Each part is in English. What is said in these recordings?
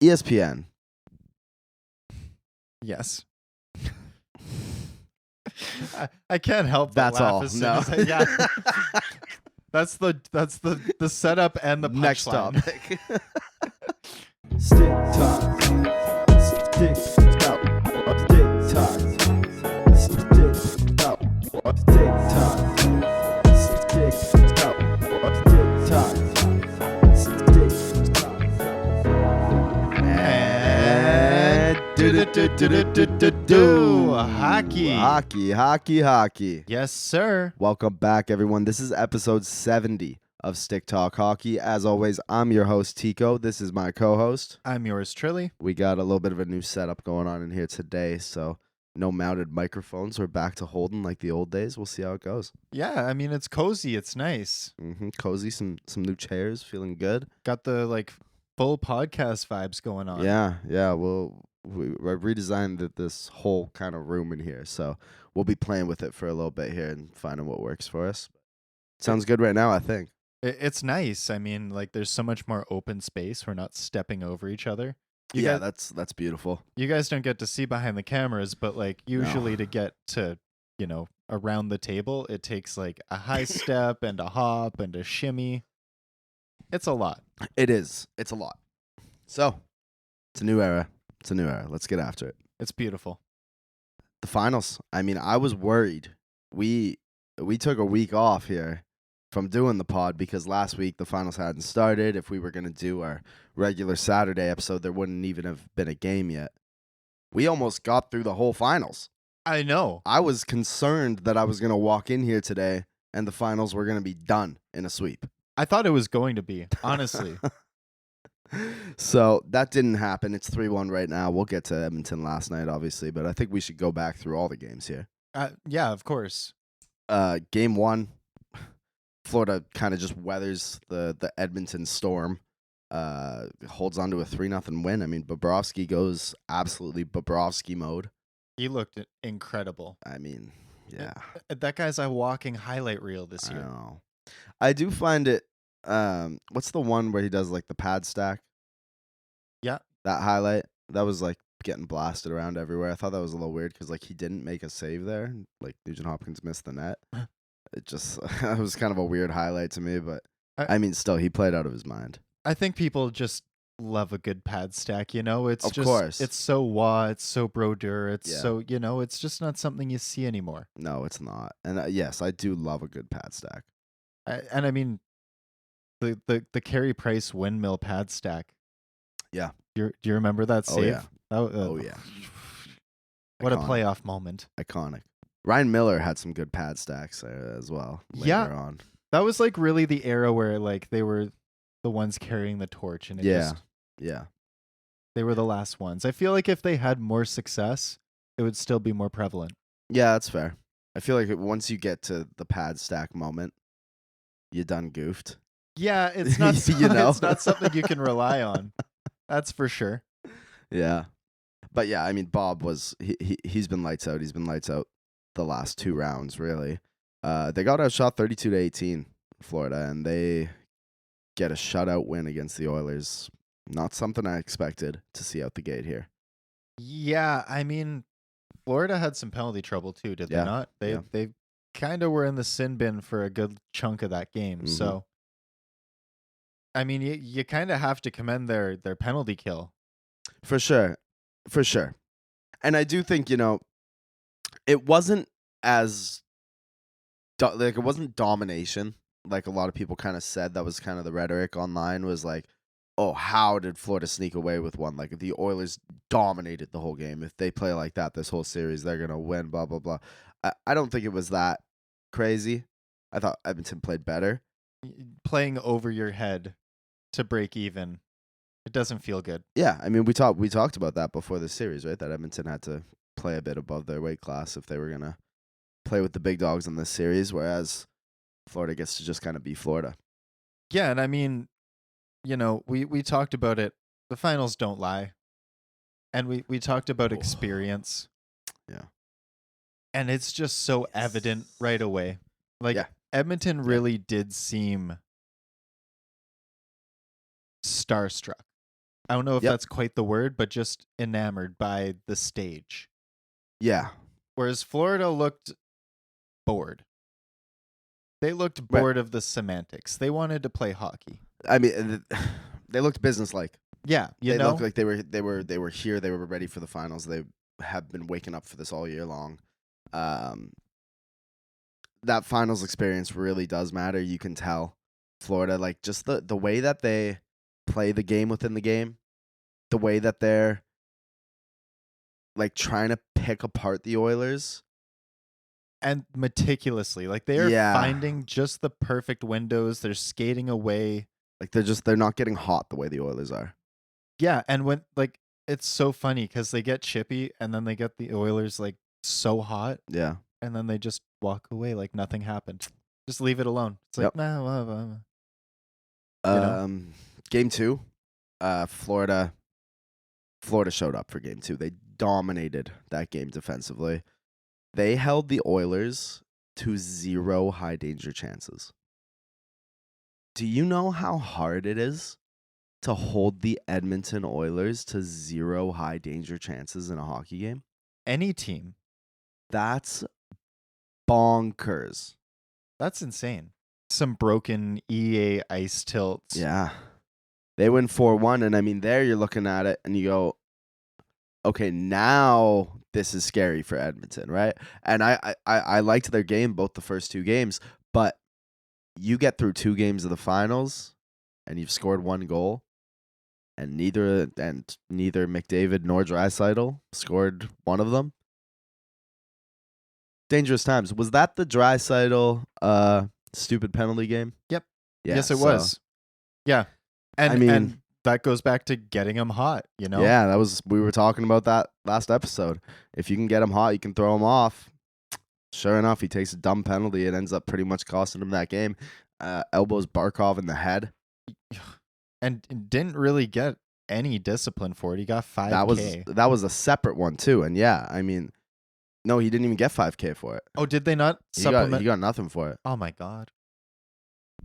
ESPN. Yes. I can't help but That's laugh all. as soon No. as yeah. That's the setup and the Next punchline. topic. Stick talk. Stick talk. Stick talk. Stick talk. Stick talk. Stick talk. Stick talk. Stick talk. And hockey. Yes, sir. Welcome back, everyone. This is episode 70 of Stick Talk Hockey. As always, I'm your host, Tico. This is my co-host. I'm yours truly. We got a little bit of a new setup going on in here today, so no mounted microphones. We're back to holding like the old days. We'll see how it goes. Yeah, I mean it's cozy. It's nice. Cozy, some new chairs, feeling good. Got the full podcast vibes going on. Yeah. We redesigned this whole kind of room in here, so we'll be playing with it for a little bit here and finding what works for us. Sounds good right now, I think. It's nice. I mean, there's so much more open space. We're not stepping over each other. That's beautiful. You guys don't get to see behind the cameras, but usually to get to, around the table, it takes a high step and a hop and a shimmy. It's a lot. It is. It's a lot. So, it's a new era. Let's get after it. It's beautiful. The finals. I mean, I was worried. We took a week off here from doing the pod because last week the finals hadn't started. If we were going to do our regular Saturday episode, there wouldn't even have been a game yet. We almost got through the whole finals. I know. I was concerned that I was going to walk in here today and the finals were going to be done in a sweep. I thought it was going to be, honestly. So that didn't happen. It's 3-1 right now. We'll get to Edmonton last night, obviously, but I think we should go back through all the games here. Yeah, of course. Game 1, Florida kind of just weathers the Edmonton Storm, holds on to a 3-0 win. I mean, Bobrovsky goes absolutely Bobrovsky mode. He looked incredible. I mean, yeah. That guy's a walking highlight reel this year. I know. I do find it, what's the one where he does the pad stack? Yeah. That highlight, that was getting blasted around everywhere. I thought that was a little weird because he didn't make a save there. Nugent Hopkins missed the net. It just it was kind of a weird highlight to me, but I mean, still, he played out of his mind. I think people just love a good pad stack. It's of just, course. It's so it's so brodeur. It's so it's just not something you see anymore. No, it's not. And yes, I do love a good pad stack. And I mean, the Carey Price windmill pad stack. Yeah. Do you remember that save? Oh yeah. Oh yeah. What Iconic. a playoff moment. Iconic. Ryan Miller had some good pad stacks as well later on. That was really the era where they were the ones carrying the torch, and they were the last ones. I feel like if they had more success, it would still be more prevalent. Yeah, that's fair. I feel like once you get to the pad stack moment, you done goofed. Yeah, it's not it's not something you can rely on. That's for sure. Yeah. But yeah, I mean, Bob he's been lights out. He's been lights out the last 2 rounds, really. They got outshot 32-18, Florida, and they get a shutout win against the Oilers. Not something I expected to see out the gate here. Yeah, I mean, Florida had some penalty trouble too, did they not? They kind of were in the sin bin for a good chunk of that game. Mm-hmm. So, I mean, you kind of have to commend their penalty kill. For sure. And I do think, it wasn't as it wasn't domination like a lot of people kind of said. That was kind of the rhetoric online was oh, how did Florida sneak away with one? If the Oilers dominated the whole game, if they play like that this whole series, they're going to win, blah, blah, blah. I don't think it was that crazy. I thought Edmonton played better. Playing over your head to break even, it doesn't feel good. Yeah, I mean, we talked about that before the series, right? That Edmonton had to play a bit above their weight class if they were going to play with the big dogs in this series, whereas Florida gets to just kind of be Florida. Yeah, and I mean, we talked about it. The finals don't lie. And we talked about experience. Yeah. And it's just so evident right away. Edmonton really did seem starstruck. I don't know if Yep. that's quite the word, but just enamored by the stage. Yeah. Whereas Florida looked bored. They looked Right. bored of the semantics. They wanted to play hockey. I mean, they looked businesslike. Yeah, They looked like they were here. They were ready for the finals. They have been waking up for this all year long. That finals experience really does matter. You can tell Florida, like just the way that they play the game within the game, the way that they're like trying to pick apart the Oilers. and meticulously, like they are Yeah. finding just the perfect windows. They're skating away. Like they're not getting hot the way the Oilers are. Yeah, and when like it's so funny because they get chippy and then they get the Oilers like so hot Yeah. and then they just walk away like nothing happened. Just leave it alone. It's like Yep. nah. know? Game 2, Florida showed up for game 2. They dominated that game defensively. They held the Oilers to 0 high danger chances. Do you know how hard it is to hold the Edmonton Oilers to 0 high danger chances in a hockey game? Any team. That's bonkers. That's insane. Some broken EA ice tilts. Yeah. They win 4-1, and I mean, there you're looking at it, and you go, okay, now this is scary for Edmonton, right? And I liked their game, both the first 2 games, but you get through 2 games of the finals, and you've scored 1 goal, and neither McDavid nor Draisaitl scored one of them. Dangerous times. Was that the Draisaitl stupid penalty game? Yep. Yeah, Yes, it was. Yeah. And I mean- and that goes back to getting them hot, you know? Yeah, we were talking about that last episode. If you can get him hot, you can throw him off. Sure enough, he takes a dumb penalty. It ends up pretty much costing him that game. Elbows Barkov in the head. And didn't really get any discipline for it. He got 5K. That was a separate one too. And yeah, I mean, no, he didn't even get 5K for it. Oh, did they not He supplement? got nothing for it. Oh my god.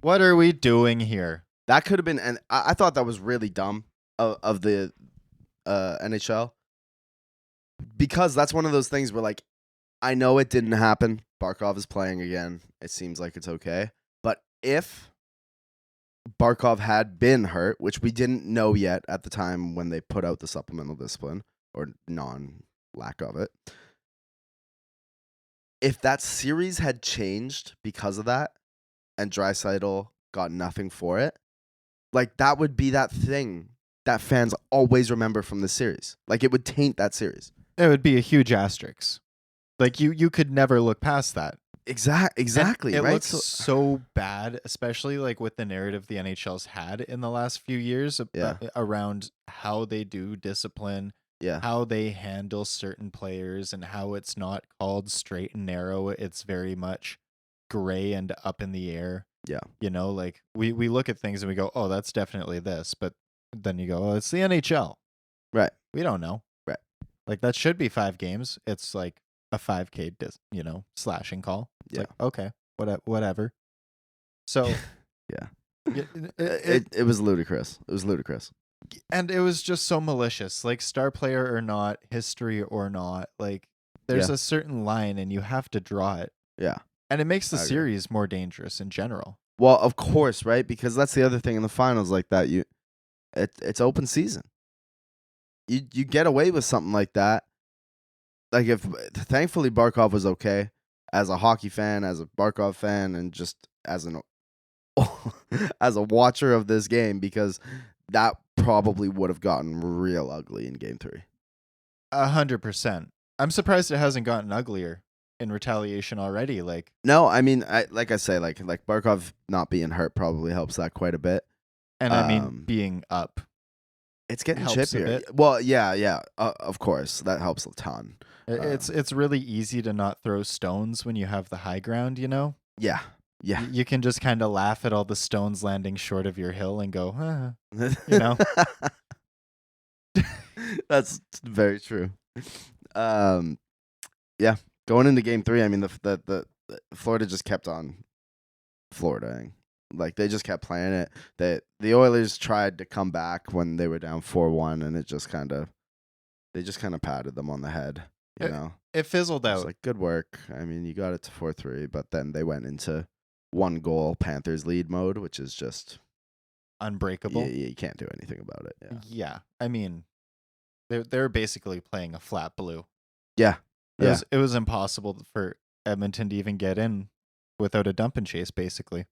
What are we doing here? That could have been, and I thought that was really dumb of the NHL, because that's one of those things where, like, I know it didn't happen. Barkov is playing again. It seems like it's okay. But if Barkov had been hurt, which we didn't know yet at the time when they put out the supplemental discipline, or non-lack of it, if that series had changed because of that, and Draisaitl got nothing for it, like, that would be that thing that fans always remember from the series. Like, it would taint that series. It would be a huge asterisk. Like you could never look past that. Exactly. And it right. looks so bad, especially like with the narrative the NHL's had in the last few years around how they do discipline, how they handle certain players, and how it's not called straight and narrow. It's very much gray and up in the air. Yeah. You know, like we look at things and we go, oh, that's definitely this. But then you go, oh, it's the NHL. Right. We don't know. Right. Like that should be 5 games. It's like a 5K, slashing call. It's like, okay, whatever. So, yeah. It was ludicrous. It was ludicrous. And it was just so malicious. Like, star player or not, history or not, like, there's a certain line and you have to draw it. Yeah. And it makes the series more dangerous in general. Well, of course, right? Because that's the other thing in the finals like that. It's open season. You get away with something like that. Like, thankfully Barkov was okay as a hockey fan, as a Barkov fan, and just as as a watcher of this game, because that probably would have gotten real ugly in game 3. 100%. I'm surprised it hasn't gotten uglier in retaliation already. Like, no, I mean, like I say, like Barkov not being hurt probably helps that quite a bit. And I mean, being up. It's getting helps chippier. a bit. Well, yeah, of course, that helps a ton. It's really easy to not throw stones when you have the high ground, you know? Yeah. You can just kind of laugh at all the stones landing short of your hill and go, you know? That's very true. Yeah, going into game 3, I mean, the Florida just kept on Floridaing. Like they just kept playing it. The Oilers tried to come back when they were down 4-1, and they just kind of patted them on the head. You know, it fizzled out. It's like, good work. I mean, you got it to 4-3, but then they went into 1-goal Panthers lead mode, which is just unbreakable. You can't do anything about it. Yeah. I mean, they're basically playing a flat blue. Yeah. It was impossible for Edmonton to even get in without a dump and chase, basically.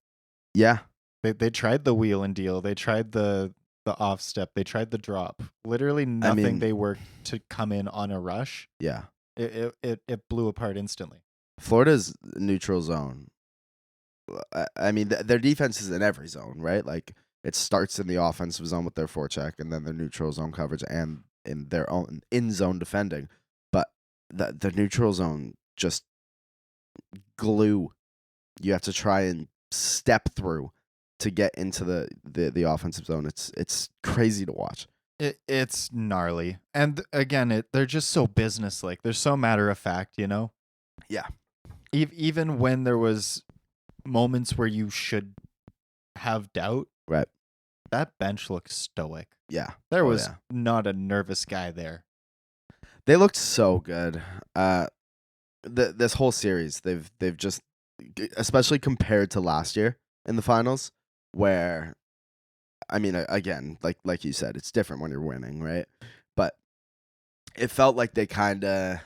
Yeah. They tried the wheel and deal. They tried the off step. They tried the drop. Literally nothing they worked to come in on a rush. Yeah. It blew apart instantly. Florida's neutral zone. I mean, their defense is in every zone, right? Like it starts in the offensive zone with their forecheck, and then their neutral zone coverage, and in their own in zone defending. But the neutral zone just glue. You have to try and step through to get into the offensive zone. It's crazy to watch. It's gnarly. And again, they're just so businesslike. They're so matter of fact, you know? Yeah. Even when there was moments where you should have doubt, right? That bench looked stoic. Yeah. There was not a nervous guy there. They looked so good. This whole series, they've just, especially compared to last year in the finals, where, I mean, again, like you said, it's different when you're winning, right? But it felt like they kind of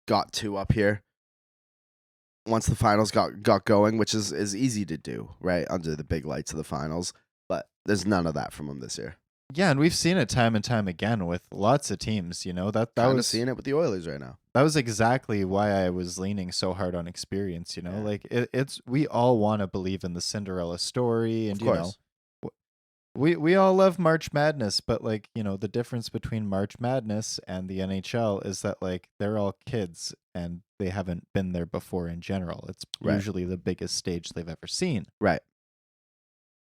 got two up here once the finals got going, which is easy to do, right, under the big lights of the finals. But there's none of that from them this year. Yeah, and we've seen it time and time again with lots of teams. You know, that was seeing it with the Oilers right now. That was exactly why I was leaning so hard on experience. You know, like it's we all want to believe in the Cinderella story, and of course. We all love March Madness, but like, you know, the difference between March Madness and the NHL is that like they're all kids and they haven't been there before in general. It's usually the biggest stage they've ever seen. Right.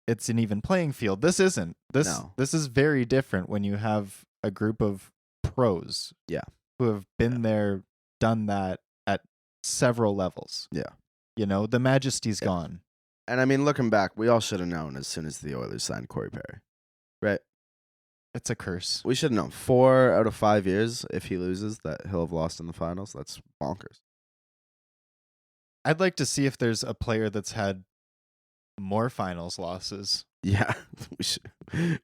It's an even playing field. This isn't. This is very different when you have a group of pros who have been there, done that at several levels. Yeah. You know, the majesty's gone. And I mean, looking back, we all should have known as soon as the Oilers signed Corey Perry. Right? It's a curse. We should have known 4 out of 5 years if he loses that he'll have lost in the finals. That's bonkers. I'd like to see if there's a player that's had more finals losses. Yeah,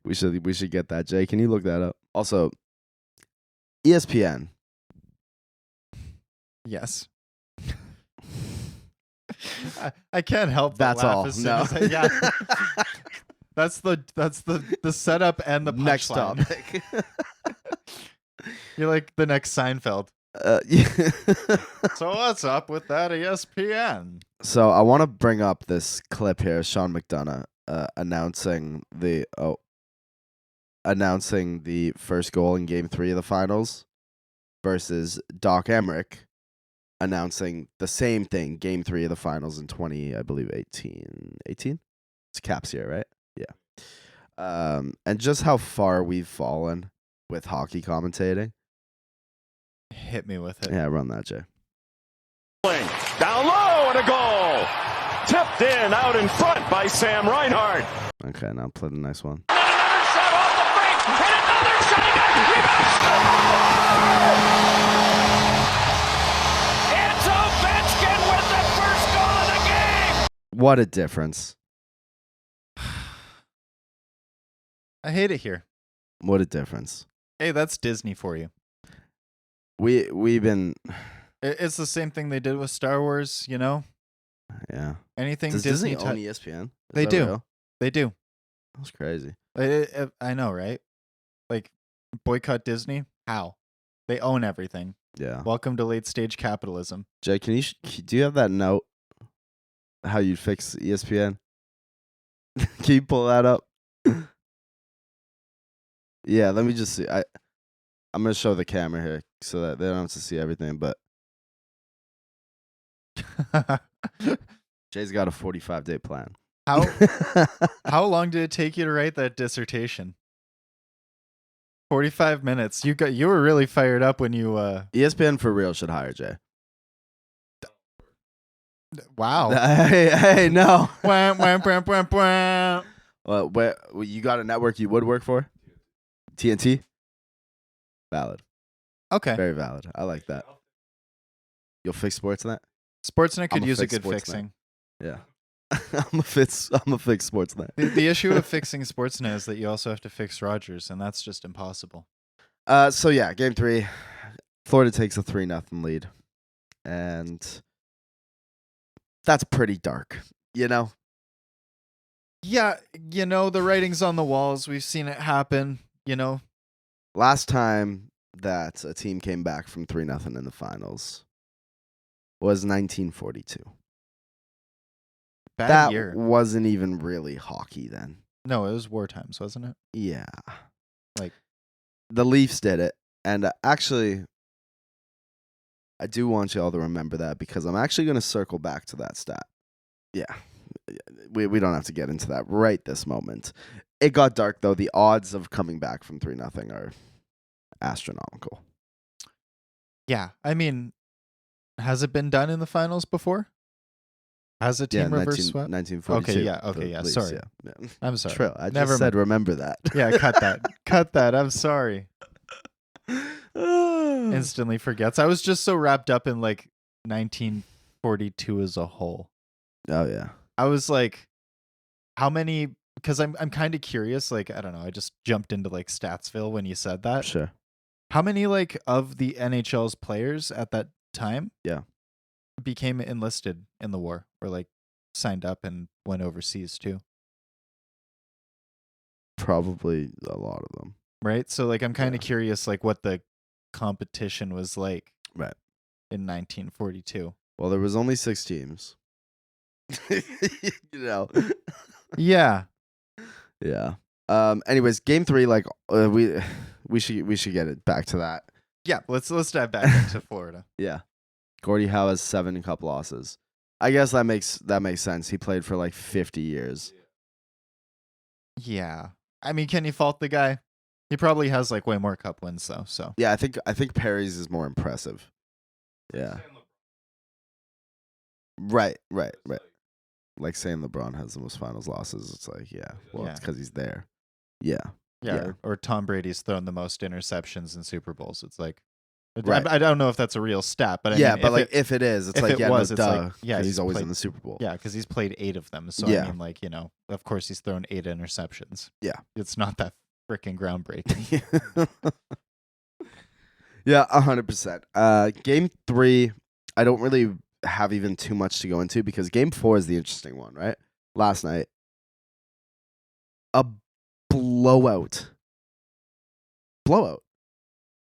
we should get that. Jay, can you look that up? Also, ESPN. Yes. I can't help but That's laugh all. as soon No. as yeah. That's the setup and the Next punchline. topic. You're like the next Seinfeld. Yeah. So what's up with that ESPN? So I want to bring up this clip here. Sean McDonough announcing the first goal in Game 3 of the finals versus Doc Emmerich announcing the same thing, Game 3 of the finals in 18. It's Caps here, right? Yeah. And just how far we've fallen with hockey commentating. Hit me with it. Yeah, run that, Jay. Down low and a goal. Tipped in out in front by Sam Reinhart. Okay, now play the next one. Another shot off the break and another shot again. It's Ovechkin with the first goal of the game. What a difference. I hate it here. What a difference. Hey, that's Disney for you. We've been... It's the same thing they did with Star Wars, you know? Yeah. Anything Does Disney own ESPN? They do. Real? They do. That's crazy. I know, right? Like, boycott Disney? How? They own everything. Yeah. Welcome to late stage capitalism. Jay, do you have that note? How you'd fix ESPN? Can you pull that up? Yeah, let me just see. I'm gonna show the camera here so that they don't have to see everything, but Jay's got a 45-day plan. How long did it take you to write that dissertation? 45 minutes. You were really fired up when you ESPN for real should hire Jay. Wow. Hey, no. Wah, wah, wah, wah, wah. Where you got a network you would work for? TNT? Valid. Okay. Very valid. I like that. You'll fix Sportsnet? Sportsnet could I'm a use a fix good Sportsnet. fixing. Yeah. I'm a fix Sportsnet. The issue of fixing Sportsnet is that you also have to fix Rogers, and that's just impossible. So yeah, game 3. Florida takes a 3-0 lead. And that's pretty dark, you know? Yeah, the writing's on the walls. We've seen it happen, Last time that a team came back from 3-0 in the finals was 1942. Bad That year. wasn't even really hockey then. No, it was war times, wasn't it? Yeah. Like, the Leafs did it. And actually, I do want you all to remember that because I'm actually going to circle back to that stat. Yeah. We don't have to get into that right this moment. It got dark, though. The odds of coming back from 3-0 are astronomical. yeah. I mean, has it been done in the finals before? Has a team reverse swept? 1942. Okay, yeah. Okay, yeah. Leafs, Sorry. Yeah. I'm sorry. Trill. I Never just said mind. remember that. Yeah, cut that. Cut that. I'm sorry. Instantly forgets. I was just so wrapped up in like 1942 as a whole. Oh, yeah. I was like, how many? Because I'm kind of curious. Like, I don't know. I just jumped into like Statsville when you said that. Sure. How many like of the NHL's players at that time? Yeah. Became enlisted in the war or like signed up and went overseas too. Probably a lot of them. Right. So like I'm kind of Yeah. curious like what the competition was like. Right. In 1942. Well, there was only 6 teams. You know. Yeah. Yeah. Anyways, game 3, like we should get it back to that. Yeah. Let's dive back into Florida. Yeah. Gordie Howe has 7 cup losses. I guess that makes sense. He played for like 50 years. Yeah. I mean, can you fault the guy? He probably has like way more cup wins though. So Yeah, I think Perry's is more impressive. Yeah. Right. Like saying LeBron has the most finals losses. It's like, yeah, well, Yeah. it's because he's there. Yeah. yeah. Or Tom Brady's thrown the most interceptions in Super Bowls. It's like, Right. I don't know if that's a real stat, but I yeah, mean, but if it is, it's if like, it yeah, was, no, it's duh. like, yeah, 'cause he's he's always played- in the Super Bowl. yeah, because he's played 8 of them. So Yeah. I mean, like, of course he's thrown 8 interceptions. Yeah. It's not that freaking groundbreaking. Yeah, 100%. Game 3, I don't really have even too much to go into because game 4 is the interesting one, right? Last night. A blowout.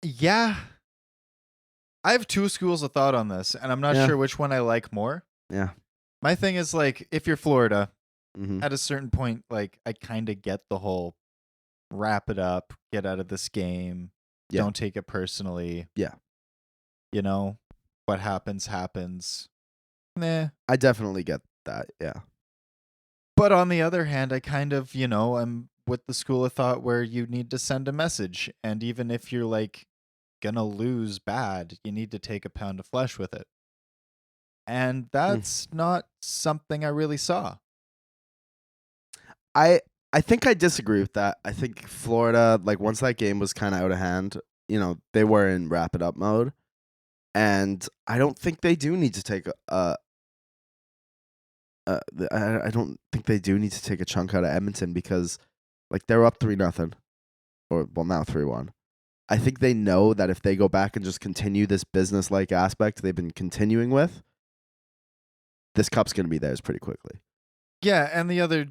Yeah. I have 2 schools of thought on this, and I'm not Yeah. sure which one I like more. Yeah. My thing is like, if you're Florida, Mm-hmm. at a certain point, like I kind of get the whole wrap it up, get out of this game, Yeah. don't take it personally. Yeah. What happens. Nah. I definitely get that. Yeah. But on the other hand, I kind of, I'm with the school of thought where you need to send a message. And even if you're like gonna lose bad, you need to take a pound of flesh with it. And that's not something I really saw. I think I disagree with that. I think Florida, like once that game was kind of out of hand, they were in wrap it up mode, and I don't think they do need to take I don't think they do need to take a chunk out of Edmonton because, like, they're up 3-0, or well now 3-1. I think they know that if they go back and just continue this business-like aspect they've been continuing with, this cup's gonna be theirs pretty quickly. Yeah, and the other,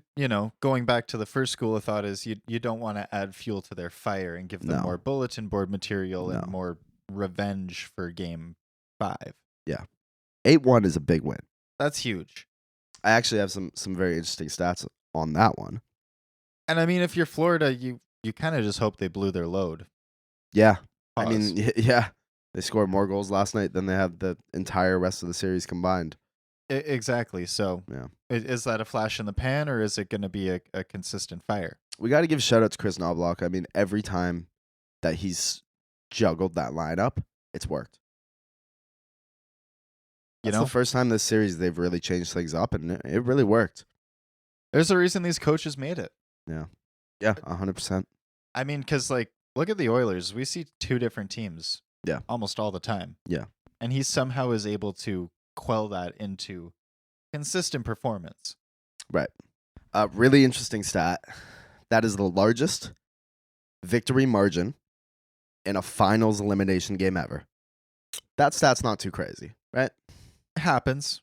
going back to the first school of thought is you don't want to add fuel to their fire and give them No. more bulletin board material No. and more revenge for game 5. 8-1 is a big win. That's huge. I actually have some very interesting stats on that one. And I mean, if you're Florida, you kind of just hope they blew their load. Yeah. Pause. I mean, yeah. They scored more goals last night than they have the entire rest of the series combined. Exactly. So Yeah. is that a flash in the pan or is it going to be a consistent fire? We got to give shout out to Chris Knobloch. I mean, every time that he's juggled that lineup, it's worked. That's the first time this series they've really changed things up, and it really worked. There's a reason these coaches made it. Yeah. Yeah, 100%. I mean, because, like, look at the Oilers. We see two different teams almost all the time. Yeah. And he somehow is able to quell that into consistent performance. Right. Really interesting stat. That is the largest victory margin in a finals elimination game ever. That stat's not too crazy, right? It happens.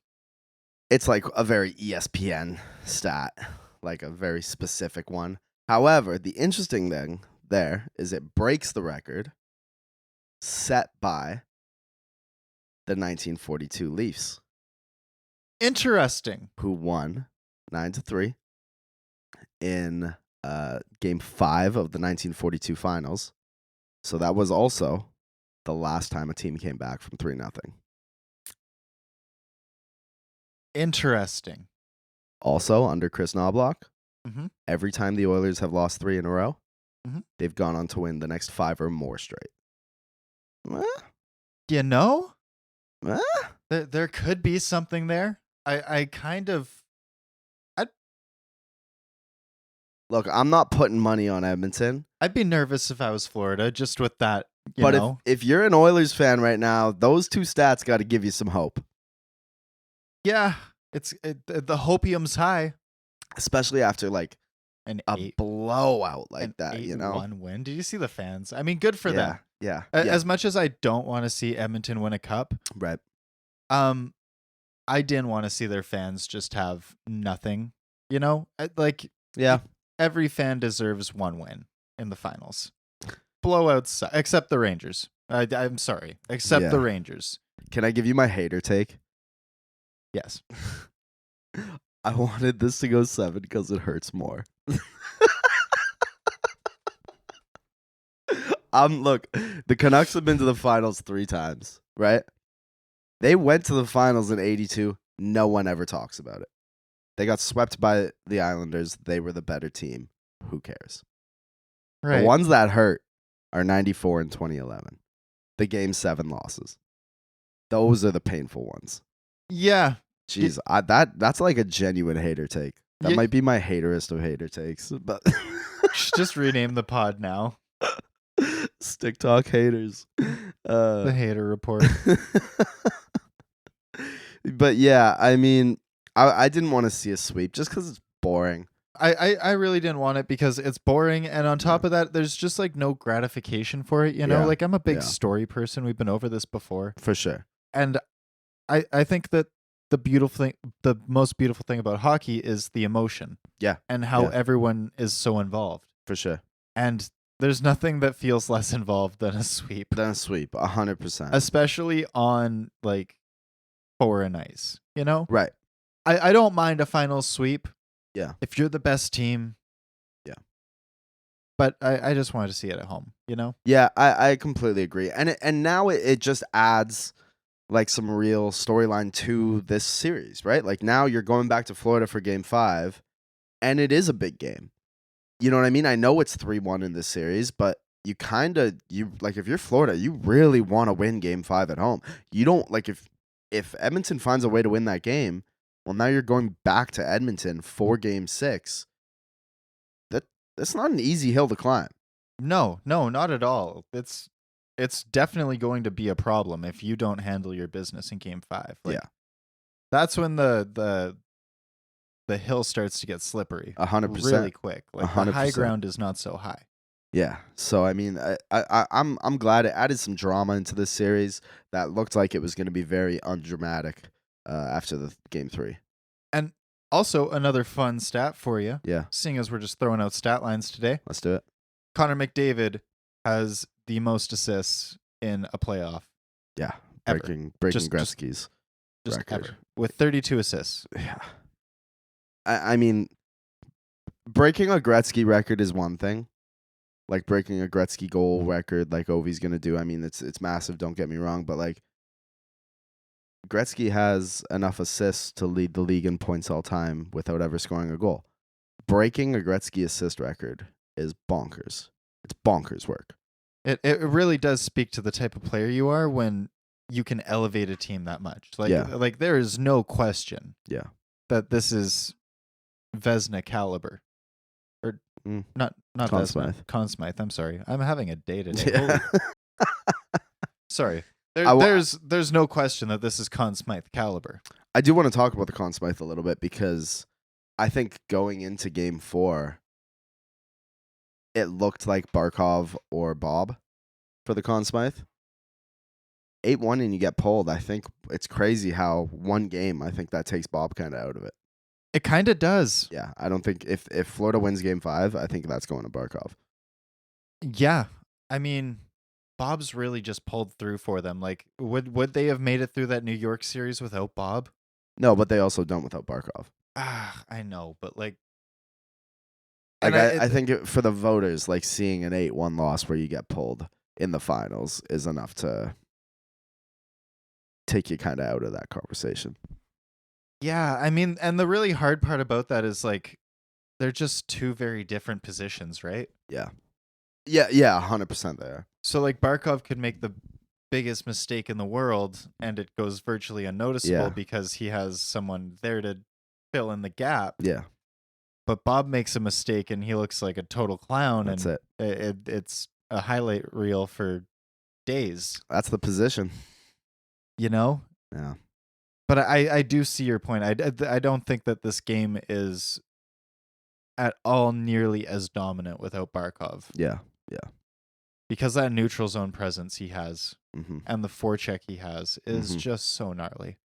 It's like a very ESPN stat, like a very specific one. However, the interesting thing there is it breaks the record set by the 1942 Leafs. Interesting. Who won 9-3 in Game 5 of the 1942 Finals. So that was also the last time a team came back from 3-0. Interesting. Also, under Chris Knobloch, every time the Oilers have lost 3 in a row, they've gone on to win the next 5 or more straight. You know? There could be something there. I kind of... Look, I'm not putting money on Edmonton. I'd be nervous if I was Florida, just with that, but know? If you're an Oilers fan right now, those two stats got to give you some hope. Yeah, the hopium's high. Especially after, like, a blowout like that, you know? 8-1 win. Did you see the fans? I mean, good for them. Yeah. As much as I don't want to see Edmonton win a cup, right? I didn't want to see their fans just have nothing. You know, every fan deserves one win in the finals. Blowouts, except the Rangers. I'm sorry, except the Rangers. Can I give you my hater take? Yes. I wanted this to go 7 because it hurts more. Look, the Canucks have been to the finals 3 times, right? They went to the finals in 82. No one ever talks about it. They got swept by the Islanders. They were the better team. Who cares? Right. The ones that hurt are 94 and 2011. The Game 7 losses. Those are the painful ones. Yeah. Jeez, that's like a genuine hater take. That might be my haterist of hater takes. But just rename the pod now. Stick Talk Haters. The Hater Report. But yeah, I mean, I didn't want to see a sweep just because it's boring. I really didn't want it because it's boring, and on top of that, there's just like no gratification for it, you know? Like, I'm a big story person. We've been over this before. For sure. And I think that the most beautiful thing about hockey is the emotion. Yeah. And how everyone is so involved. For sure. And there's nothing that feels less involved than a sweep. 100%. Especially on, like, foreign ice, you know? Right. I don't mind a final sweep. Yeah. If you're the best team. Yeah. But I just wanted to see it at home, you know? Yeah, I completely agree. And now it just adds, like, some real storyline to this series, right? Like, now you're going back to Florida for Game 5, and it is a big game. You know what I mean? I know it's 3-1 in this series, but you if you're Florida, you really want to win Game 5 at home. You don't, like, if Edmonton finds a way to win that game, well, now you're going back to Edmonton for Game 6. That's not an easy hill to climb. No, not at all. It's definitely going to be a problem if you don't handle your business in Game 5. Like, that's when the hill starts to get slippery. 100%. Really quick. Like, 100%. the high ground is not so high. Yeah. So I mean, I'm glad it added some drama into this series that looked like it was going to be very undramatic after the Game 3. And also another fun stat for you. Yeah. Seeing as we're just throwing out stat lines today. Let's do it. Connor McDavid has the most assists in a playoff. Yeah. Ever. Breaking Gretzky's record. Ever. With 32 assists. Yeah. I mean, breaking a Gretzky record is one thing. Like, breaking a Gretzky goal record like Ovi's going to do. I mean, it's massive, don't get me wrong. But, like, Gretzky has enough assists to lead the league in points all time without ever scoring a goal. Breaking a Gretzky assist record is bonkers. It's bonkers work. It really does speak to the type of player you are when you can elevate a team that much. Like there is no question that this is Vezina caliber. Or not Conn Vezina. Smythe. Conn Smythe. I'm sorry. I'm having a day today. Yeah. Sorry. There's no question that this is Conn Smythe caliber. I do want to talk about the Conn Smythe a little bit because I think going into Game 4, it looked like Barkov or Bob for the Conn Smythe. 8-1 and you get pulled. I think it's crazy how one game, I think that takes Bob kind of out of it. It kind of does. Yeah, I don't think if Florida wins Game 5, I think that's going to Barkov. Yeah, I mean, Bob's really just pulled through for them. Like, would they have made it through that New York series without Bob? No, but they also don't without Barkov. I know, but like I think for the voters, like seeing an 8-1 loss where you get pulled in the finals is enough to take you kind of out of that conversation. Yeah, I mean, and the really hard part about that is like they're just two very different positions, right? Yeah, 100% there. So like Barkov could make the biggest mistake in the world and it goes virtually unnoticeable because he has someone there to fill in the gap. Yeah. But Bob makes a mistake and he looks like a total clown. That's and it's a highlight reel for days. That's the position. You know? Yeah. But I do see your point. I don't think that this game is at all nearly as dominant without Barkov. Yeah. Because that neutral zone presence he has and the forecheck he has is just so gnarly.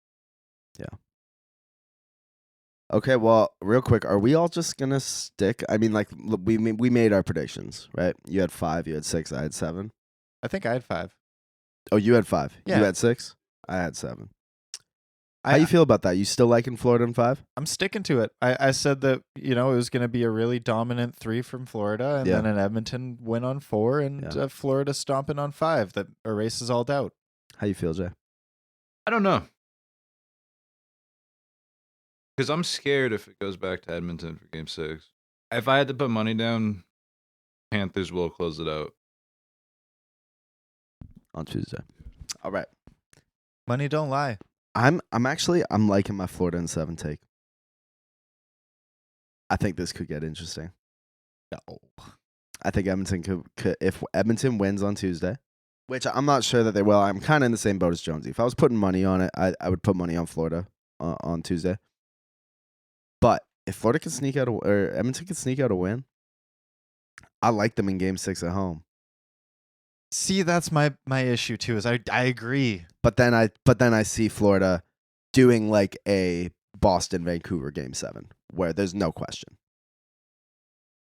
Yeah. Okay, well, real quick, are we all just gonna stick? I mean, like we made our predictions, right? You had 5, you had 6, I had 7. I think I had 5. Oh, you had 5. Yeah. You had 6. I had 7. How you feel about that? You still liking Florida in 5? I'm sticking to it. I said that, it was going to be a really dominant 3 from Florida, and then an Edmonton win on 4, and Florida stomping on 5 that erases all doubt. How you feel, Jay? I don't know. Because I'm scared if it goes back to Edmonton for Game 6. If I had to put money down, Panthers will close it out. On Tuesday. All right. Money don't lie. I'm liking my Florida in 7 take. I think this could get interesting. No. I think Edmonton could if Edmonton wins on Tuesday, which I'm not sure that they will. I'm kind of in the same boat as Jonesy. If I was putting money on it, I would put money on Florida on Tuesday. But if Florida can sneak out or Edmonton can sneak out a win, I like them in Game 6 at home. See, that's my issue too. Is I agree, but then I see Florida doing like a Boston Vancouver Game 7 where there's no question.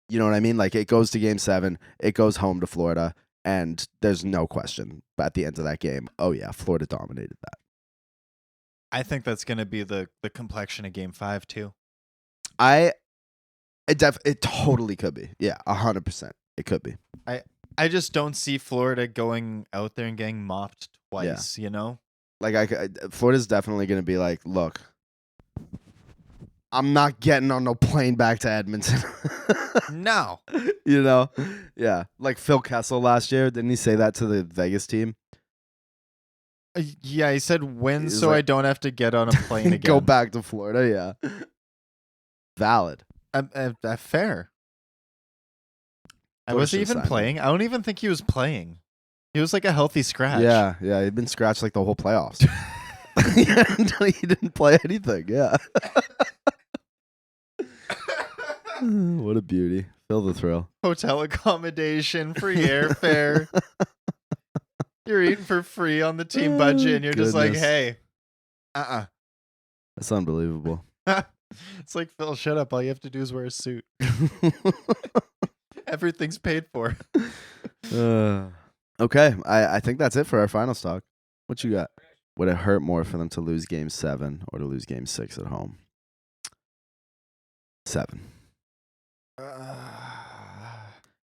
You know what I mean? Like it goes to Game 7, it goes home to Florida, and there's no question. But at the end of that game, oh yeah, Florida dominated that. I think that's going to be the complexion of Game 5 too. It totally could be. Yeah, 100%. It could be. I just don't see Florida going out there and getting mopped twice, Like Florida's definitely going to be like, look, I'm not getting on no plane back to Edmonton. No. Yeah. Like Phil Kessel last year, didn't he say that to the Vegas team? Yeah, he said win so like, I don't have to get on a plane again. Go back to Florida, yeah. Valid. Fair. Was he even playing? I don't even think he was playing. He was like a healthy scratch. Yeah, he'd been scratched like the whole playoffs. He didn't play anything, yeah. What a beauty. Feel the thrill. Hotel accommodation, free airfare. You're eating for free on the team budget, and you're just like, hey, That's unbelievable. It's like, Phil, shut up. All you have to do is wear a suit. Everything's paid for. Okay, I think that's it for our final stock. What you got? Would it hurt more for them to lose Game 7 or to lose Game 6 at home? 7.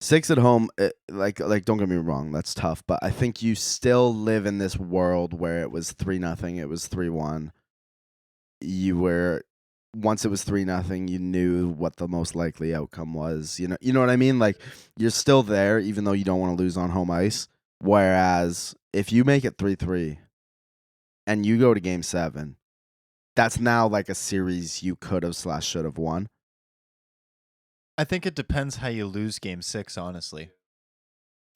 6 at home, like don't get me wrong, that's tough. But I think you still live in this world where it was 3-0, it was 3-1. Once it was 3-0, you knew what the most likely outcome was. You know what I mean? Like you're still there, even though you don't want to lose on home ice. Whereas if you make it 3-3, and you go to game 7, that's now like a series you could have / should have won. I think it depends how you lose game 6, honestly.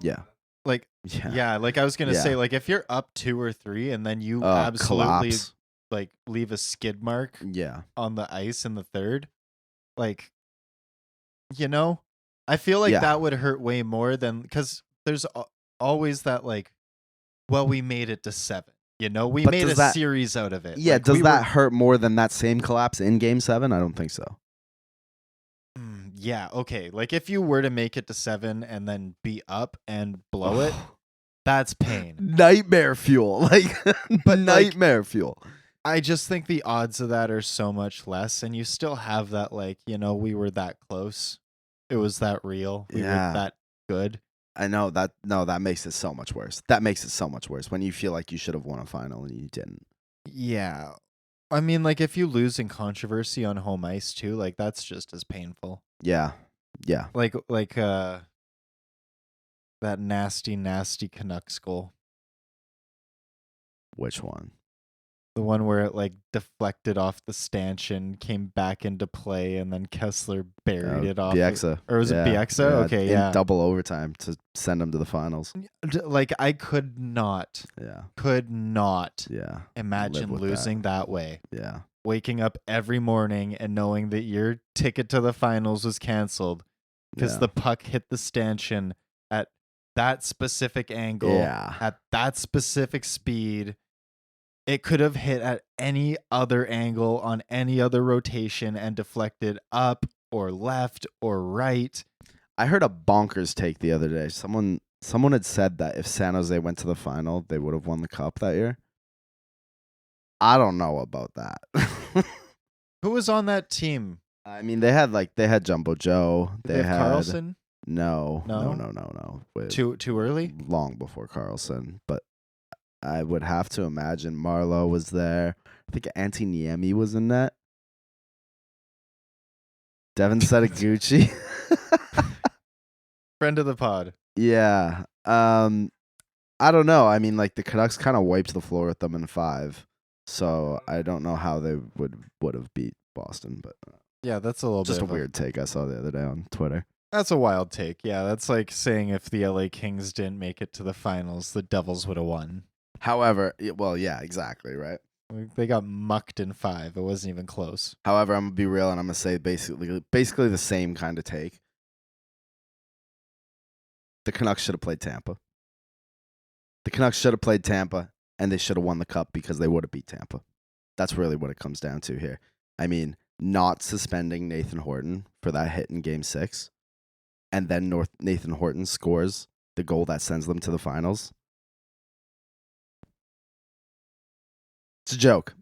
Yeah. Like, yeah, like I was going to say, like, if you're up 2 or 3 and then you absolutely collapse. like leave a skid mark on the ice in the 3rd, like, you know, I feel like that would hurt way more than, because there's always that, like, well, we made it to 7. You know, we made a series out of it. Yeah, like, does that hurt more than that same collapse in game 7? I don't think so. Yeah, okay. Like, if you were to make it to 7 and then be up and blow it, that's pain. Nightmare fuel. Like, but nightmare fuel. I just think the odds of that are so much less, and you still have that, like, you know, we were that close. It was that real. We were that good. I know that. No, that makes it so much worse. That makes it so much worse when you feel like you should have won a final and you didn't. Yeah. I mean, like, if you lose in controversy on home ice too, like, that's just as painful. Yeah. Yeah. Like that nasty Canucks goal. Which one? The one where it, like, deflected off the stanchion, came back into play, and then Kessler buried it off. Bieksa. Or was it Bieksa? Okay, in double overtime to send him to the finals. Like, I could not imagine losing that way. Yeah. Waking up every morning and knowing that your ticket to the finals was canceled because the puck hit the stanchion at that specific angle, at that specific speed. It could have hit at any other angle on any other rotation and deflected up or left or right. I heard a bonkers take the other day. Someone had said that if San Jose went to the final, they would have won the cup that year. I don't know about that. Who was on that team? I mean, they had Jumbo Joe. They had Carlson? No. Too early? Long before Carlson, but I would have to imagine Marlowe was there. I think Antti Niemi was in that. Devin Setaguchi. Friend of the pod. Yeah. I don't know. I mean, like, the Canucks kind of wiped the floor with them in 5. So I don't know how they would have beat Boston, but yeah, that's a little just bit a weird take I saw the other day on Twitter. That's a wild take. Yeah, that's like saying if the LA Kings didn't make it to the finals, the Devils would have won. However, well, yeah, exactly, right? They got mucked in 5. It wasn't even close. However, I'm going to be real and I'm going to say basically the same kind of take. The Canucks should have played Tampa. The Canucks should have played Tampa, and they should have won the cup because they would have beat Tampa. That's really what it comes down to here. I mean, not suspending Nathan Horton for that hit in Game 6, and then Nathan Horton scores the goal that sends them to the finals. It's a joke.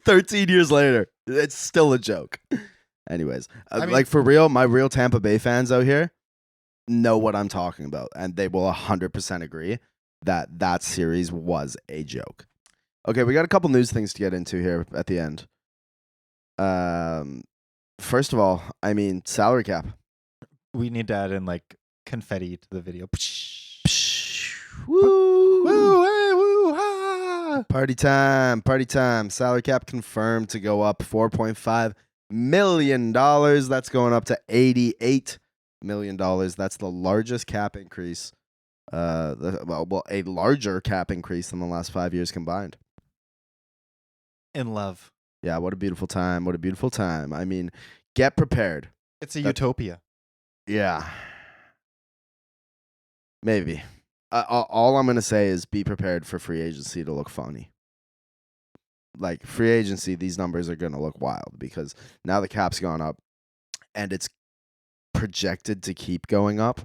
13 years later, it's still a joke. Anyways, like, for real, my real Tampa Bay fans out here know what I'm talking about, and they will 100% agree that series was a joke. Okay, we got a couple news things to get into here at the end. First of all, I mean, salary cap. We need to add in, like, confetti to the video. Woo! Woo! Hey, woo! Ha! Party time. Salary cap confirmed to go up $4.5 million. That's going up to $88 million. That's the largest cap increase. A larger cap increase than the last 5 years combined. In love. Yeah, what a beautiful time. What a beautiful time. I mean, get prepared. It's a utopia. Yeah. Maybe. All I'm going to say is be prepared for free agency to look phony. Like, free agency, these numbers are going to look wild because now the cap's gone up and it's projected to keep going up.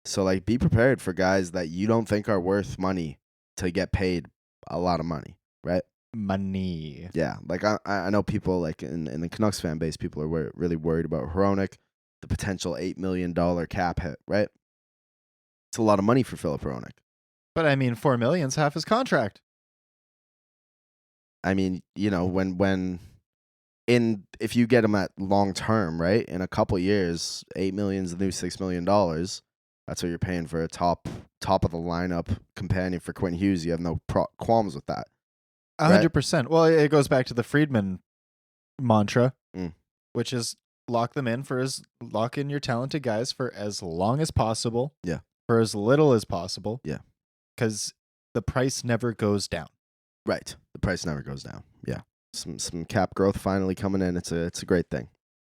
So, like, be prepared for guys that you don't think are worth money to get paid a lot of money, right? Money. Yeah. Like, I know people, like, in the Canucks fan base, people are really worried about Hronek, the potential $8 million cap hit, right? It's a lot of money for Philip Hronek. But, I mean, $4 million's half his contract. I mean, you know, if you get him at long term, right? In a couple years, $8 million's the new $6 million. That's what you're paying for a top of the lineup companion for Quinn Hughes. You have no qualms with that. 100%. Well, it goes back to the Friedman mantra, Mm. which is lock in your talented guys for as long as possible. Yeah. For as little as possible. Yeah. Because the price never goes down. Right. The price never goes down. Yeah. Some cap growth finally coming in. It's a great thing.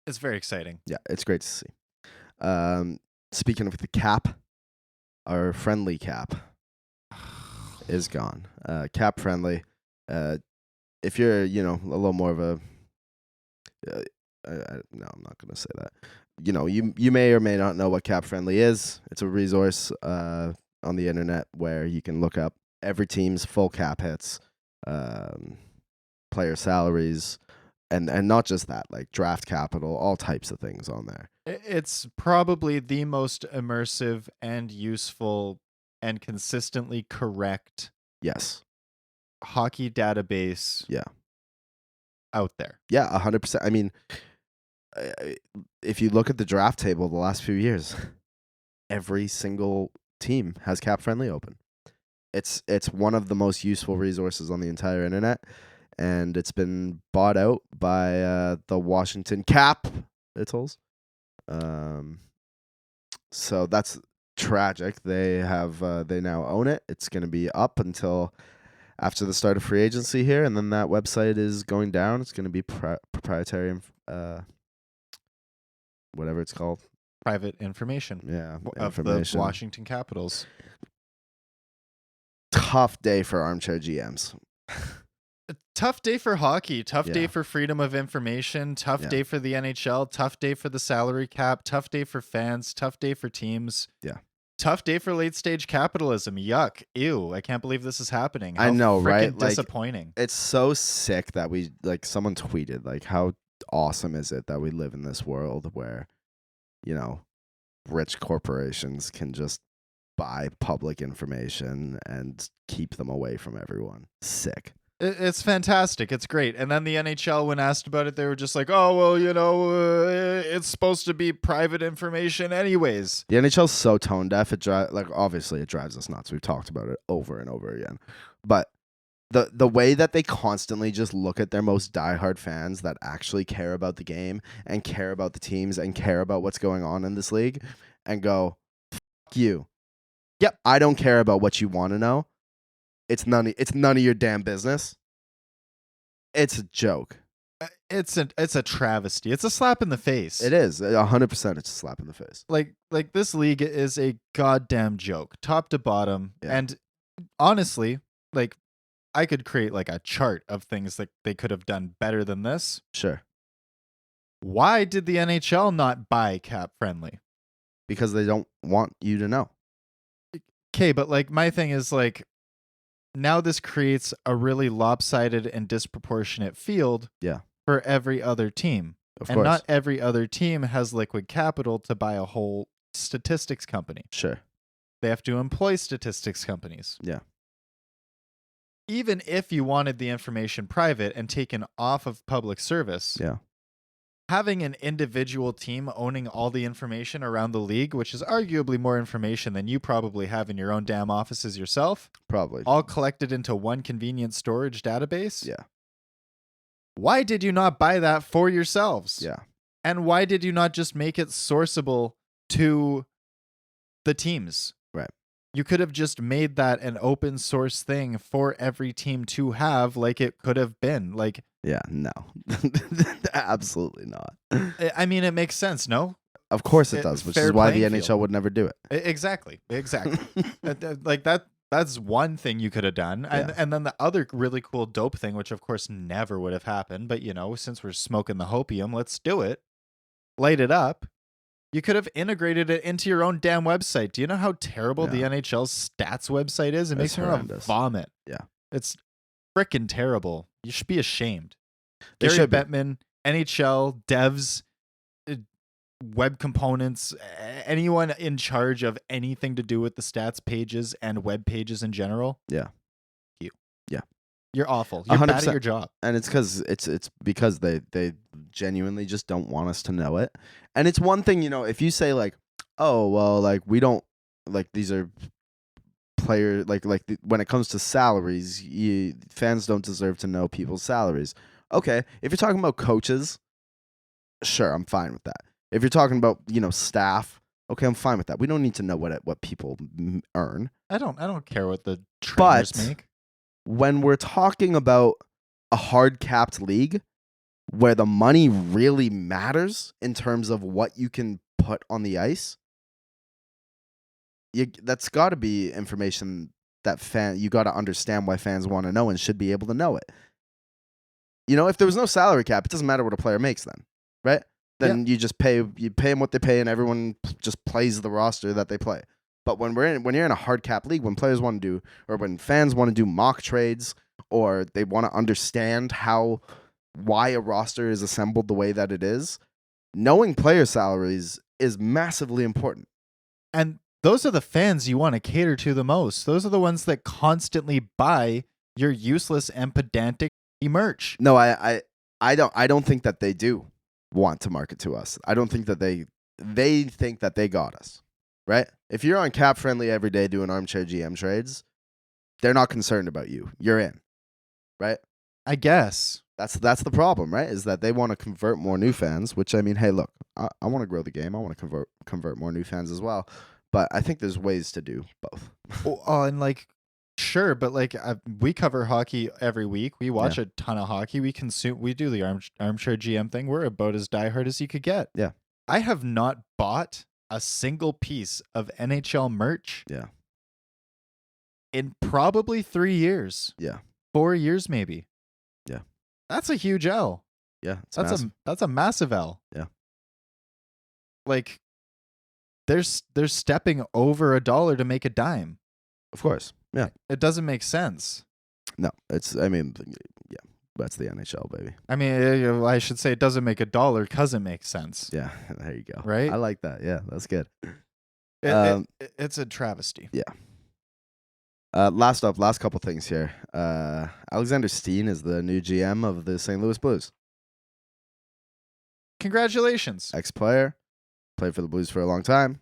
It's very exciting. Yeah, it's great to see. Speaking of the cap, our friendly cap is gone. Cap friendly. If you're, a little more of a, no, I'm not gonna say that. You may or may not know what cap friendly is. It's a resource on the internet where you can look up every team's full cap hits, player salaries, and not just that, like draft capital, all types of things on there. It's probably the most immersive and useful and consistently correct hockey database out there. Yeah, 100%. I mean, if you look at the draft table the last few years, every single team has cap friendly open. It's one of the most useful resources on the entire internet, and it's been bought out by the Washington Capitals. So that's tragic. They now own it. It's going to be up until after the start of free agency here, and then that website is going down. It's going to be proprietary, whatever it's called. Private information. Yeah, of the Washington Capitals. Tough day for armchair GMs. Tough day for hockey. Tough day for freedom of information. Tough day for the NHL. Tough day for the salary cap. Tough day for fans. Tough day for teams. Yeah. Tough day for late stage capitalism. Yuck. Ew. I can't believe this is happening. I know, right? Disappointing. It's so sick that someone tweeted, how awesome is it that we live in this world where, rich corporations can just buy public information and keep them away from everyone. Sick. It's fantastic. It's great. And then the NHL, when asked about it, they were just like, oh, well, it's supposed to be private information anyways. The NHL's so tone deaf. Obviously it drives us nuts. We've talked about it over and over again. But the way that they constantly just look at their most diehard fans that actually care about the game and care about the teams and care about what's going on in this league and go, fuck you. Yep. I don't care about what you want to know. It's none of your damn business. It's a joke. It's a travesty. It's a slap in the face. It is 100%. It's a slap in the face. Like this league is a goddamn joke, top to bottom. Yeah. And honestly, I could create a chart of things that they could have done better than this. Sure. Why did the NHL not buy cap friendly? Because they don't want you to know. Okay, but my thing is now this creates a really lopsided and disproportionate field for every other team. Of and course. Not every other team has liquid capital to buy a whole statistics company. Sure. They have to employ statistics companies. Yeah. Even if you wanted the information private and taken off of public service, having an individual team owning all the information around the league, which is arguably more information than you probably have in your own damn offices yourself, probably all collected into one convenient storage database. Yeah. Why did you not buy that for yourselves? Yeah. And why did you not just make it sourceable to the teams? Right. You could have just made that an open source thing for every team to have, like it could have been. Yeah, no. Absolutely not. I mean, it makes sense, no? Of course it does, which is why the NHL field. would never do it. Exactly. That's one thing you could have done. Yeah. And then the other really cool dope thing, which of course never would have happened, but since we're smoking the hopium, let's do it. Light it up. You could have integrated it into your own damn website. Do you know how terrible the NHL's stats website is? It makes me want to vomit. Yeah. It's freaking terrible. You should be ashamed. They Gary should be. Bettman, NHL, devs, web components, anyone in charge of anything to do with the stats pages and web pages in general. Yeah. You. Yeah. You're awful. You're 100%. bad at your job. And it's because they genuinely just don't want us to know it. And it's one thing, if you say oh, well, we don't like these are player when it comes to salaries, fans don't deserve to know people's salaries. Okay, if you're talking about coaches, sure, I'm fine with that. If you're talking about, staff, okay, I'm fine with that. We don't need to know what people earn. I don't care what the trainers make. When we're talking about a hard capped league where the money really matters in terms of what you can put on the ice, that's got to be information that you got to understand why fans want to know and should be able to know it. If there was no salary cap, it doesn't matter what a player makes then, right? Then you just pay them what they pay, and everyone just plays the roster that they play. But when you're in a hard cap league, when players want to do, or when fans want to do mock trades, or they want to understand why a roster is assembled the way that it is, knowing player salaries is massively important. And those are the fans you want to cater to the most. Those are the ones that constantly buy your useless and pedantic merch. No, I don't think that they do want to market to us. I don't think that they think that they got us, right? If you're on Cap Friendly every day doing armchair GM trades, they're not concerned about you. You're in, right? I guess that's the problem, right? Is that they want to convert more new fans. Which, I mean, hey, look, I want to grow the game. I want to convert more new fans as well. But I think there's ways to do both. And sure, but we cover hockey every week. We watch a ton of hockey. We do the armchair GM thing. We're about as diehard as you could get. Yeah. I have not bought a single piece of NHL merch. Yeah. In probably 3 years. Yeah. 4 years maybe. Yeah. That's a huge L. Yeah. That's a massive L. Yeah. They're stepping over $1 to make a dime. Of course. Yeah. It doesn't make sense. No, that's the NHL, baby. I mean, I should say it doesn't make $1 because it makes sense. Yeah, there you go. Right? I like that. Yeah, that's good. It's a travesty. Yeah. Last couple things here. Alexander Steen is the new GM of the St. Louis Blues. Congratulations. Ex-player. Played for the Blues for a long time.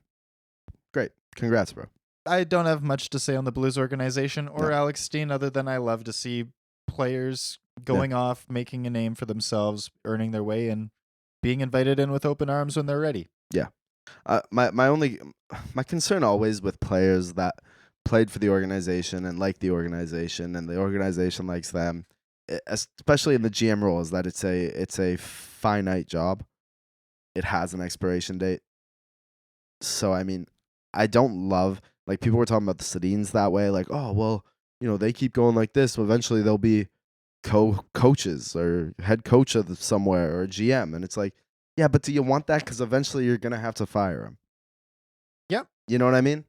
Great. Congrats, bro. I don't have much to say on the Blues organization or Alex Steen other than I love to see players going off, making a name for themselves, earning their way, and being invited in with open arms when they're ready. Yeah. My concern always with players that played for the organization and like the organization and the organization likes them, especially in the GM role, is that it's a finite job. It has an expiration date. So, I mean, I don't love, people were talking about the Sedins that way, oh, well, they keep going like this, so eventually they'll be coaches or head coach of somewhere or a GM. And it's yeah, but do you want that? Because eventually you're going to have to fire them. Yep. You know what I mean?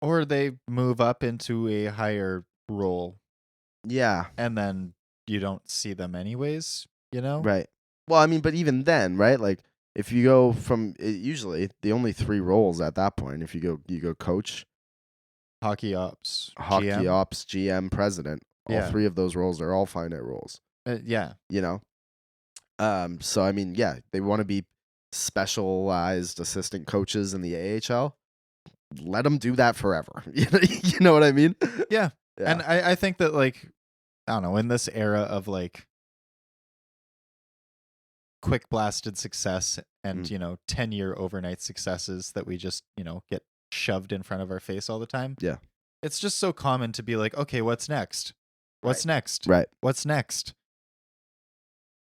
Or they move up into a higher role. Yeah. And then you don't see them anyways, Right. Well, I mean, but even then, right? If you go from usually the only 3 roles at that point, if you go coach, hockey ops, GM, president. All 3 of those roles are all finite roles. Yeah. So I mean, yeah, they want to be specialized assistant coaches in the AHL. Let them do that forever. You know what I mean? Yeah. And I think that I don't know, in this era of quick blasted success and 10-year overnight successes that we just get shoved in front of our face all the time. Yeah. It's just so common to be okay, what's next? What's next? Right. What's next?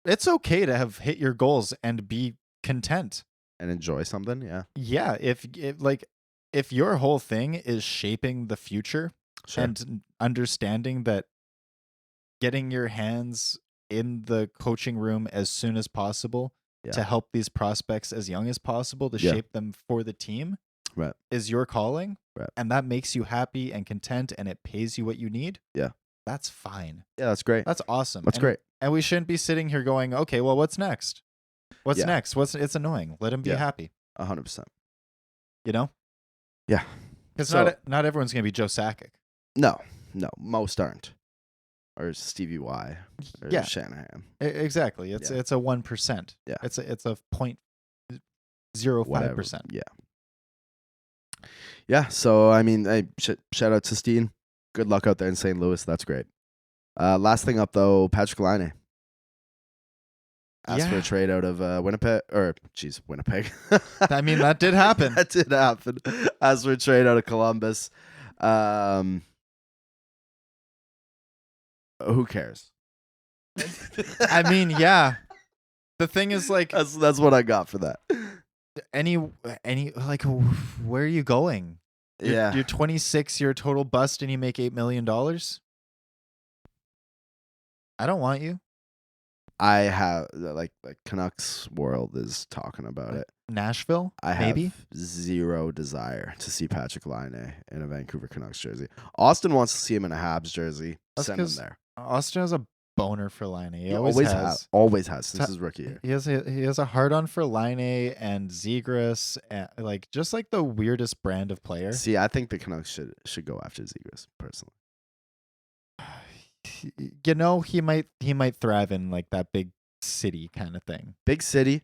It's okay to have hit your goals and be content and enjoy something. Yeah. Yeah. If your whole thing is shaping the future and understanding that getting your hands in the coaching room as soon as possible to help these prospects as young as possible to shape them for the team is your calling, and that makes you happy and content and it pays you what you need, that's fine. Yeah, that's great. That's awesome. That's great. And we shouldn't be sitting here going, okay, well, what's next? What's next? It's annoying. Let him be happy. 100%. Yeah. Because not everyone's going to be Joe Sakic. No, most aren't. Or Stevie Y. Or Shanahan. Exactly. It's a 1%. Yeah. It's a 0.05%. Yeah. Yeah, so I mean, hey, shout out to Steen. Good luck out there in St. Louis. That's great. Last thing up though, Patrik Laine asked for a trade out of Winnipeg, Winnipeg. I mean, that did happen. That did happen. Asked for a trade out of Columbus. Who cares? I mean, yeah. The thing is, like, that's what I got for that. Any like, where are you going? You're 26. You're a total bust, and you make $8 million. I don't want you. I have like Canucks world is talking about it. Nashville, I maybe? have zero desire to see Patrik Laine in a Vancouver Canucks jersey. Austin wants to see him in a Habs jersey. That's Send him there. Austin has a boner for Laine. He always has since his rookie year. He has a hard on for Laine and Zegras, and just like the weirdest brand of player. See, I think the Canucks should go after Zegras personally. You know, he might thrive in like that big city kind of thing. Big city,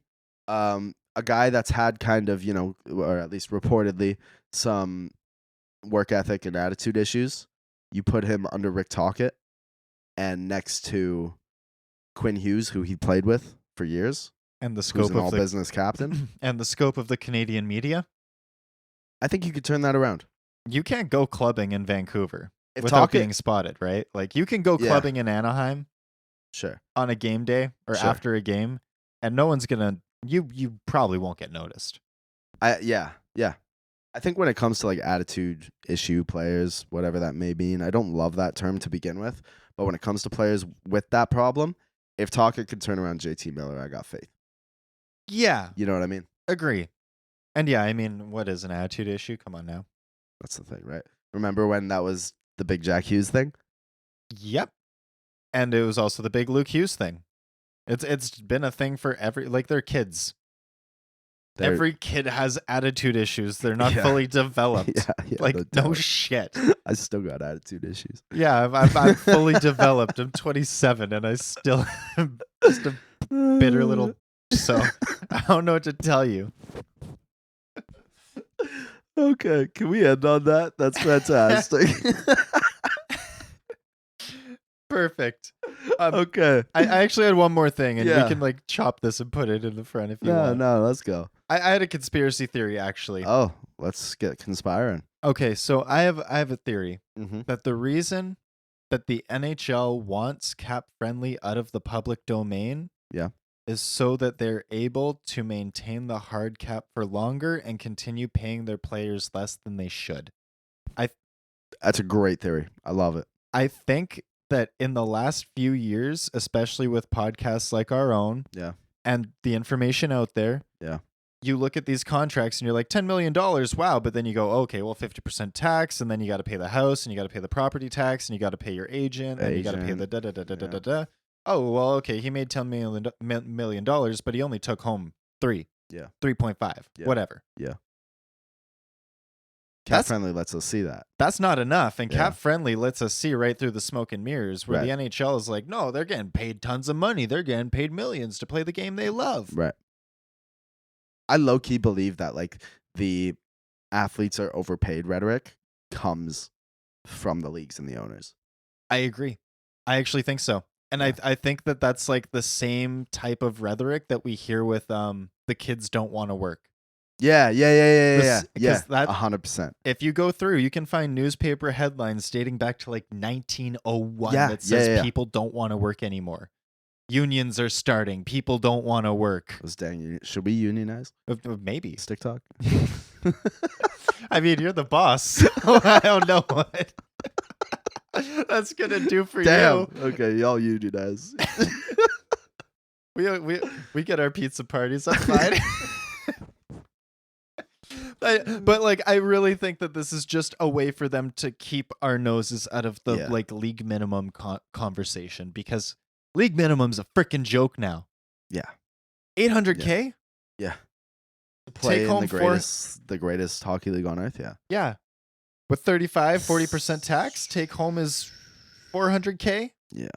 a guy that's had kind of, you know, or at least reportedly some work ethic and attitude issues. You put him under Rick Tocchet and next to Quinn Hughes, who he played with for years, and the scope of the business captain, and the scope of the Canadian media. I think you could turn that around. You can't go clubbing in Vancouver without being spotted, right? Like, you can go clubbing in Anaheim, sure, on a game day or after a game, and no one's gonna. You probably won't get noticed. Yeah. I think when it comes to like attitude issue players, whatever that may mean, I don't love that term to begin with. But when it comes to players with that problem, if Tocchet could turn around JT Miller, I got faith. Yeah, you know what I mean. Agree. And yeah, I mean, what is an attitude issue? Come on now. That's the thing, right? Remember when that was the big Jack Hughes thing? Yep. And it was also the big Luke Hughes thing. It's been a thing for they're kids. Every kid has attitude issues. They're not fully developed. Like, no shit. I still got attitude issues. Yeah, I'm fully developed. I'm 27 and I still am just a bitter little. So I don't know what to tell you. Okay, can we end on that? That's fantastic. Perfect. Okay. I actually had one more thing, and we can like chop this and put it in the front if you want. No, let's go. I had a conspiracy theory, actually. Oh, let's get conspiring. Okay, so I have a theory that the reason that the NHL wants cap friendly out of the public domain is so that they're able to maintain the hard cap for longer and continue paying their players less than they should. That's a great theory. I love it. I think that in the last few years, especially with podcasts like our own, and the information out there, you look at these contracts and you're like, $10 million, wow. But then you go, okay, well, 50% tax, and then you got to pay the house, and you got to pay the property tax, and you got to pay your agent, and you got to pay the da-da-da-da-da-da. Oh, well, okay, he made $10 million, but he only took home 3. Yeah. 3.5. Yeah. Whatever. Yeah. Cap friendly lets us see that. That's not enough. And cap friendly lets us see right through the smoke and mirrors, where the NHL is like, no, they're getting paid tons of money. They're getting paid millions to play the game they love. Right. I low-key believe that like the athletes are overpaid rhetoric comes from the leagues and the owners. I agree. I actually think so. And I think that that's like the same type of rhetoric that we hear with the kids don't want to work. Yeah. That 100%. If you go through, you can find newspaper headlines dating back to like 1901 that says people don't want to work anymore. Unions are starting. People don't want to work. Should we unionize? Maybe. Stick talk? I mean, you're the boss. I don't know what that's going to do for you. Okay, y'all unionize. we get our pizza parties. That's fine. But like, I really think that this is just a way for them to keep our noses out of the like league minimum conversation, because league minimum's a freaking joke now. Yeah. $800K? Yeah. Play in the greatest hockey league on earth, yeah. Yeah. With 40% tax, take home is $400K? Yeah.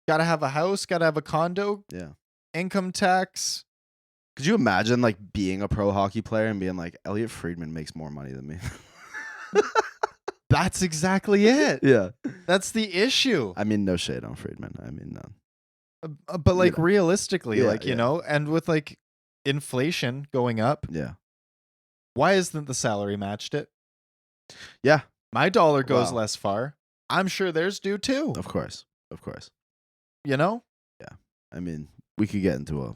Gotta have a house, gotta have a condo. Yeah. Income tax. Could you imagine like being a pro hockey player and being like, Elliot Friedman makes more money than me? That's exactly it. Yeah. That's the issue. I mean, no shade on Friedman. I mean, none. But like know. realistically, Yeah, like, you yeah. know, and with like inflation going up, Yeah. why isn't the salary matched it? Yeah. My dollar goes Wow. less far. I'm sure theirs do too. Of course. Of course. You know? Yeah. I mean, we could get into a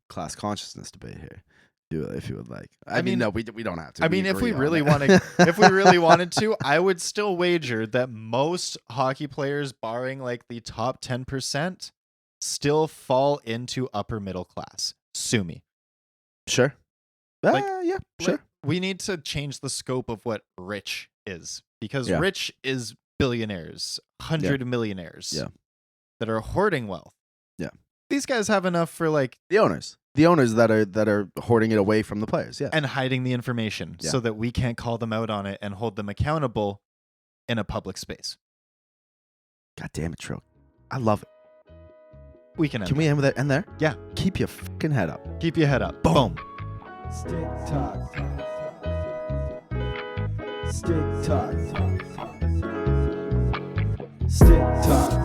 class consciousness debate here. Do it if you would like. I mean, no, we don't have to. I mean, if we agree on really it. want to, if we really wanted to, I would still wager that most hockey players, barring like the top 10%, still fall into upper middle class. Sue me. Sure. Like- Yeah, sure. Like, we need to change the scope of what rich is, because Yeah. rich is billionaires, 100 millionaires Yeah. that are hoarding wealth. Yeah. These guys have enough for like The owners that are hoarding it away from the players. Yeah. and hiding the information Yeah. so that we can't call them out on it and hold them accountable in a public space. God damn it, Trill. I love it. We can end. Can we end with that? End there? Yeah. Keep your fucking head up. Keep your head up. Boom. Stick talk. Stick talk. Stick talk.